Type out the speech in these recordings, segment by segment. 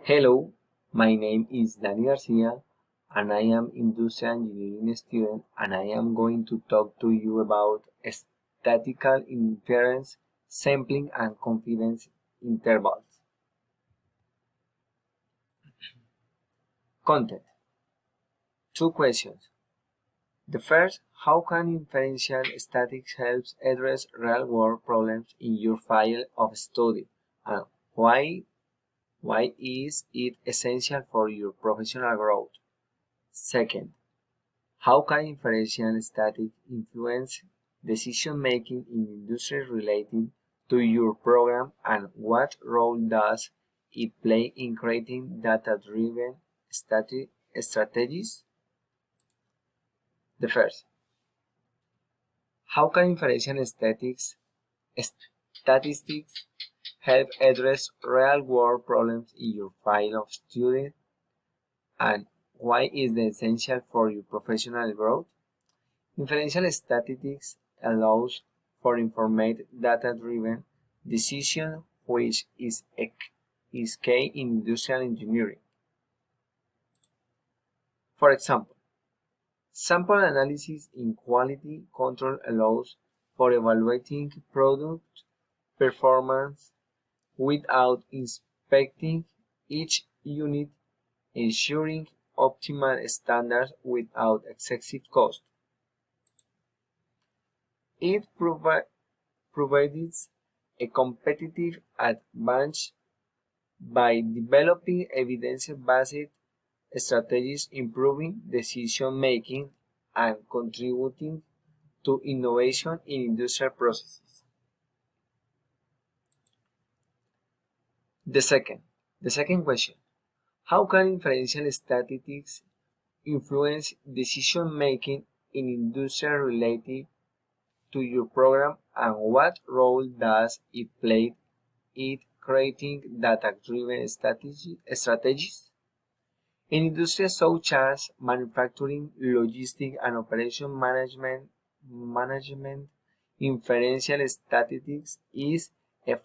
Hello, my name is Dani Garcia and I am industrial engineering student and I am going to talk to you about statistical inference, sampling and confidence intervals. Content. Two questions. The first, how can inferential statistics help address real-world problems in your field of study? And why is it essential for your professional growth? Second, how can inferential statistics influence decision-making in industries related to your program, and what role does it play in creating data-driven strategies? The first, how can inferential statistics help address real-world problems in your field of study, and why is it essential for your professional growth? Inferential statistics allows for informed data-driven decision, which is key in industrial engineering. For example, sample analysis in quality control allows for evaluating product performance without inspecting each unit, ensuring optimal standards without excessive cost. It provides a competitive advantage by developing evidence-based strategies, improving decision-making, and contributing to innovation in industrial processes. The second question, how can inferential statistics influence decision-making in industry related to your program, and what role does it play in creating data-driven strategies? In industries such as manufacturing, logistics, and operation management, inferential statistics is a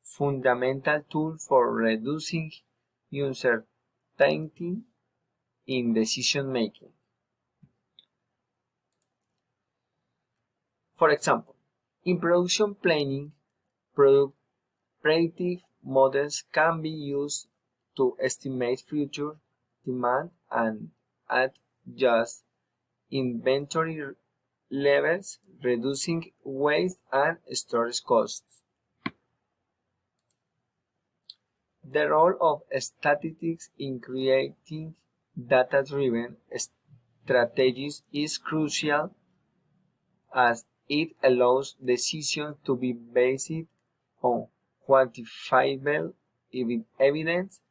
fundamental tool for reducing uncertainty in decision making. For example, in production planning, predictive models can be used to estimate future demand and adjust inventory levels, reducing waste and storage costs. The role of statistics in creating data-driven strategies is crucial, as it allows decisions to be based on quantifiable evidence,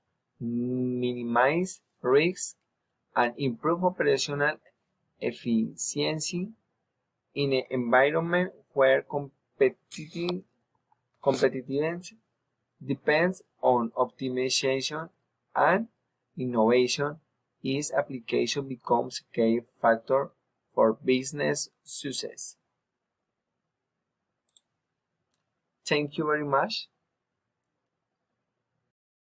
minimize risks, and improve operational efficiency in an environment where competitiveness depends on optimization and innovation. Its application becomes a key factor for business success. Thank you very much.